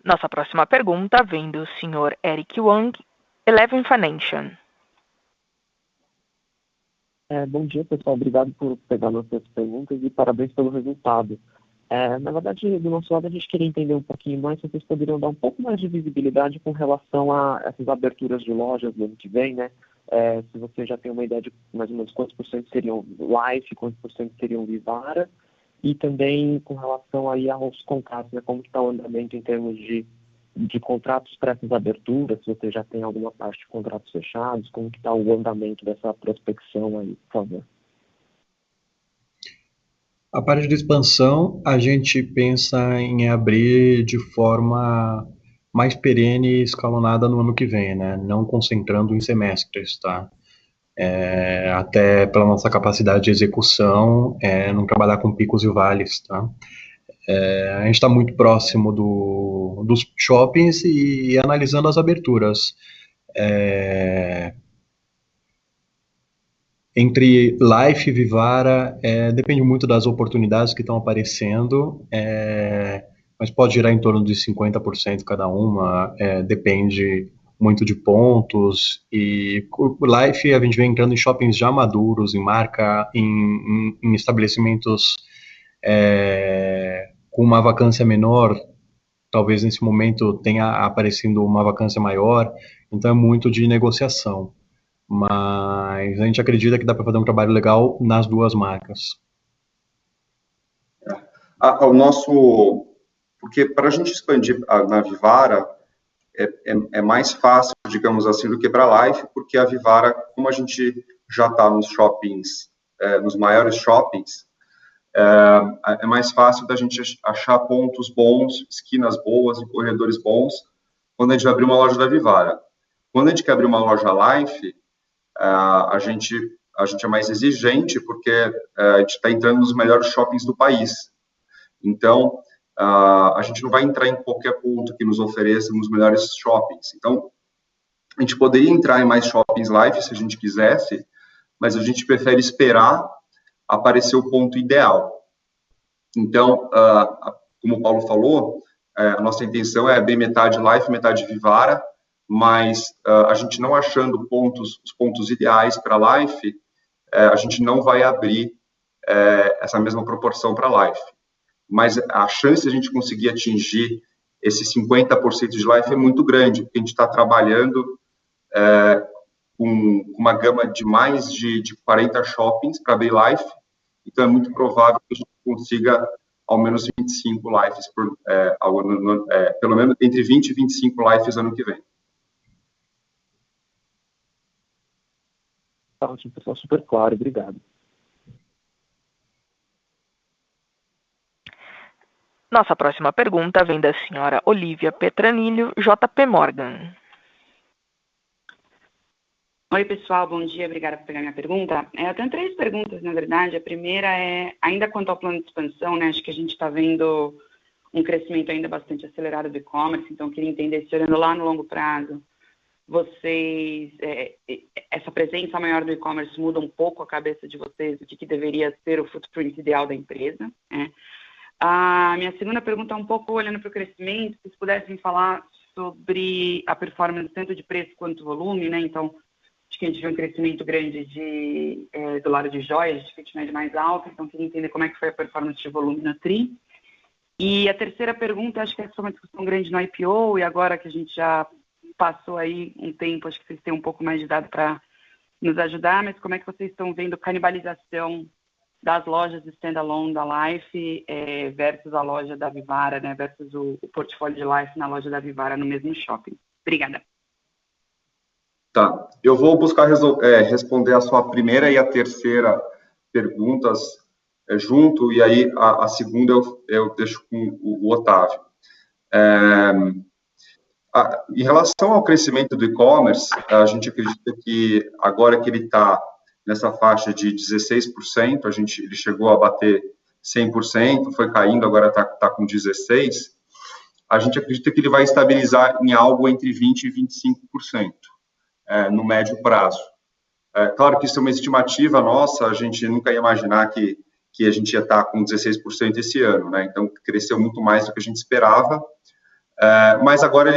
Nossa próxima pergunta vem do senhor Eric Wang, Eleven Financial. Bom dia, pessoal. Obrigado por pegar nossas perguntas e parabéns pelo resultado. Na verdade, do nosso lado, a gente queria entender um pouquinho mais se vocês poderiam dar um pouco mais de visibilidade com relação a essas aberturas de lojas no ano que vem, né? Se você já tem uma ideia de mais ou menos quantos por cento seriam Life, quantos por cento seriam Vivara, e também com relação aí aos contratos, né? Como está o andamento em termos de contratos para essas aberturas, se você já tem alguma parte de contratos fechados, como que está o andamento dessa prospecção aí, por favor. A parte de expansão, a gente pensa em abrir de forma mais perene e escalonada no ano que vem, né? Não concentrando em semestres, tá? Até pela nossa capacidade de execução, não trabalhar com picos e vales, tá? A gente está muito próximo dos shoppings e analisando as aberturas. Entre Life e Vivara, depende muito das oportunidades que estão aparecendo, mas pode girar em torno de 50% cada uma, depende muito de pontos, e o Life a gente vem entrando em shoppings já maduros, em marca, em estabelecimentos com uma vacância menor, talvez nesse momento tenha aparecendo uma vacância maior, então é muito de negociação. Mas a gente acredita que dá para fazer um trabalho legal nas duas marcas. Porque para a gente expandir na Vivara é mais fácil, digamos assim, do que para a Life, porque a Vivara, como a gente já está nos shoppings, nos maiores shoppings, é mais fácil da gente achar pontos bons, esquinas boas e corredores bons quando a gente vai abrir uma loja da Vivara. Quando a gente quer abrir uma loja Life, a gente é mais exigente porque a gente está entrando nos melhores shoppings do país. Então, a gente não vai entrar em qualquer ponto que nos ofereça nos melhores shoppings. Então, a gente poderia entrar em mais shoppings Life se a gente quisesse, mas a gente prefere esperar aparecer o ponto ideal. Então, como o Paulo falou, a nossa intenção é abrir metade Life, metade Vivara, mas a gente não achando os pontos ideais para Life, a gente não vai abrir essa mesma proporção para Life. Mas a chance de a gente conseguir atingir esse 50% de Life é muito grande, porque a gente está trabalhando com uma gama de mais de 40 shoppings para abrir Life, então é muito provável que a gente consiga ao menos 25 Lifes, pelo menos entre 20 e 25 Lifes ano que vem. Ótimo, pessoal, super claro, obrigado. Nossa próxima pergunta vem da senhora Olivia Petranilho, JP Morgan. Oi, pessoal, bom dia, obrigada por pegar minha pergunta. Eu tenho 3 perguntas, na verdade. A primeira é, ainda quanto ao plano de expansão, né, acho que a gente está vendo um crescimento ainda bastante acelerado do e-commerce, então eu queria entender se, olhando lá no longo prazo, vocês, essa presença maior do e-commerce muda um pouco a cabeça de vocês do que deveria ser o footprint ideal da empresa, né? A minha segunda pergunta é um pouco olhando para o crescimento, se vocês pudessem falar sobre a performance tanto de preço quanto volume, né? Então, acho que a gente viu um crescimento grande do lado de joias, de ticket médio mais alto, então queria entender como é que foi a performance de volume no TRI. E a terceira pergunta, acho que essa foi uma discussão grande no IPO, e agora que a gente já passou aí um tempo, acho que vocês têm um pouco mais de dado para nos ajudar, mas como é que vocês estão vendo canibalização das lojas standalone da Life versus a loja da Vivara, né, versus o portfólio de Life na loja da Vivara no mesmo shopping? Obrigada. Tá, eu vou buscar responder a sua primeira e a terceira perguntas junto, e aí a segunda eu deixo com o Otávio. Em relação ao crescimento do e-commerce, a gente acredita que agora que ele está nessa faixa de 16%, ele chegou a bater 100%, foi caindo, agora está com 16%, a gente acredita que ele vai estabilizar em algo entre 20% e 25%. No médio prazo. Claro que isso é uma estimativa nossa, a gente nunca ia imaginar que a gente ia estar com 16% esse ano, né? Então, cresceu muito mais do que a gente esperava, mas agora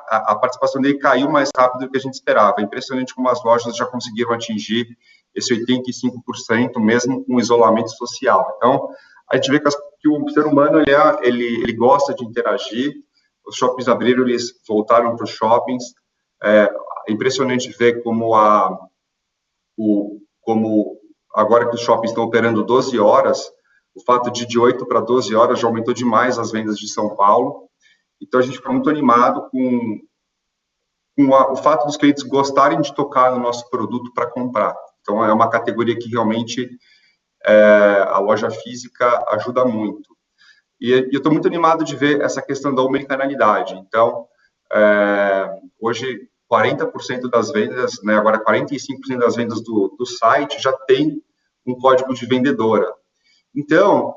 a participação dele caiu mais rápido do que a gente esperava. É impressionante como as lojas já conseguiram atingir esse 85%, mesmo com isolamento social. Então, a gente vê que o ser humano, ele gosta de interagir, os shoppings abriram, eles voltaram para os shoppings. É impressionante ver como agora que os shoppings estão operando 12 horas, o fato de 8 para 12 horas já aumentou demais as vendas de São Paulo. Então, a gente fica muito animado com o fato dos clientes gostarem de tocar no nosso produto para comprar. Então, é uma categoria que realmente a loja física ajuda muito. E eu estou muito animado de ver essa questão da omnicanalidade. Então, hoje, 40% das vendas, né, agora 45% das vendas do site já tem um código de vendedora. Então,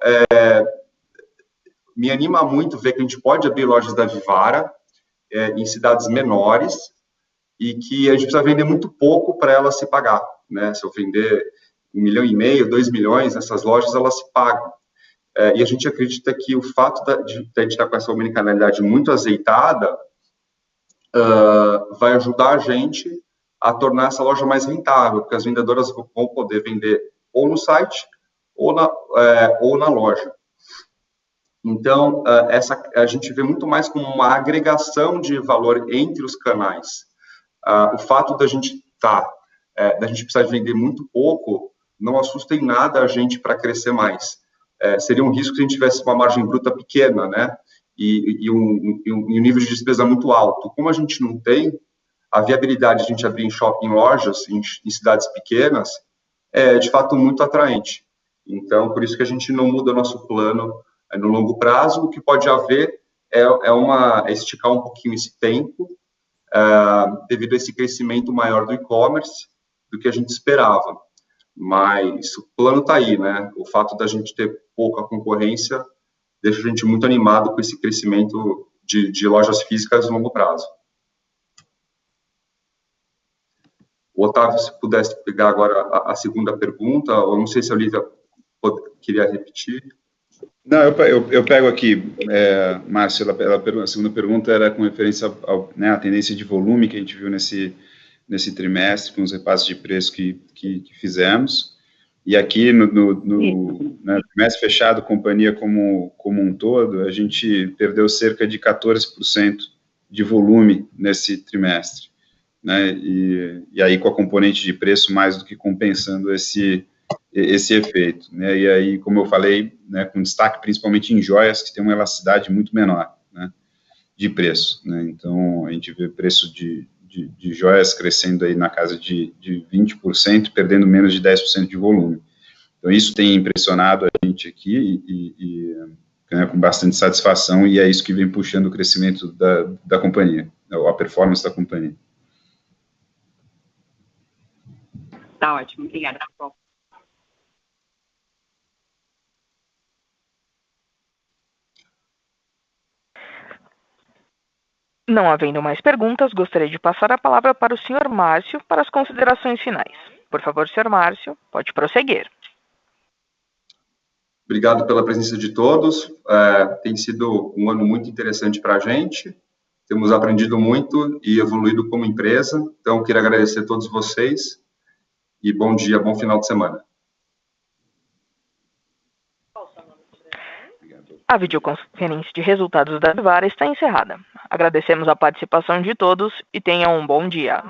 me anima muito ver que a gente pode abrir lojas da Vivara em cidades menores e que a gente precisa vender muito pouco para ela se pagar, né? Se eu vender 1,5 milhão, 2 milhões, essas lojas, elas se pagam. E a gente acredita que o fato de a gente estar com essa omnicanalidade muito azeitada vai ajudar a gente a tornar essa loja mais rentável, porque as vendedoras vão poder vender ou no site ou na loja. Então, a gente vê muito mais como uma agregação de valor entre os canais. O fato da gente precisar de vender muito pouco não assusta em nada a gente para crescer mais. Seria um risco se a gente tivesse uma margem bruta pequena, né? E um nível de despesa muito alto. Como a gente não tem, a viabilidade de a gente abrir em shopping lojas, em cidades pequenas, é de fato muito atraente. Então, por isso que a gente não muda nosso plano no longo prazo. O que pode haver é esticar um pouquinho esse tempo, devido a esse crescimento maior do e-commerce do que a gente esperava. Mas o plano está aí, né? O fato da gente ter pouca concorrência deixa a gente muito animado com esse crescimento de lojas físicas no longo prazo. O Otávio, se pudesse pegar agora a segunda pergunta, ou não sei se a Olivia queria repetir. Não, eu pego aqui, Márcio, a segunda pergunta era com referência à tendência de volume que a gente viu nesse trimestre, com os repasses de preço que fizemos. E aqui, no trimestre fechado, companhia como um todo, a gente perdeu cerca de 14% de volume nesse trimestre, né? E aí, com a componente de preço, mais do que compensando esse efeito, né? E aí, como eu falei, né, com destaque principalmente em joias, que tem uma elasticidade muito menor, né, de preço, né? Então, a gente vê preço de joias crescendo aí na casa de 20%, perdendo menos de 10% de volume. Então, isso tem impressionado a gente aqui e com bastante satisfação, e é isso que vem puxando o crescimento da companhia, a performance da companhia. Tá ótimo, obrigada. Não havendo mais perguntas, gostaria de passar a palavra para o Sr. Márcio para as considerações finais. Por favor, Sr. Márcio, pode prosseguir. Obrigado pela presença de todos. Tem sido um ano muito interessante para a gente. Temos aprendido muito e evoluído como empresa. Então, queria agradecer a todos vocês e bom dia, bom final de semana. A videoconferência de resultados da Vivara está encerrada. Agradecemos a participação de todos e tenham um bom dia.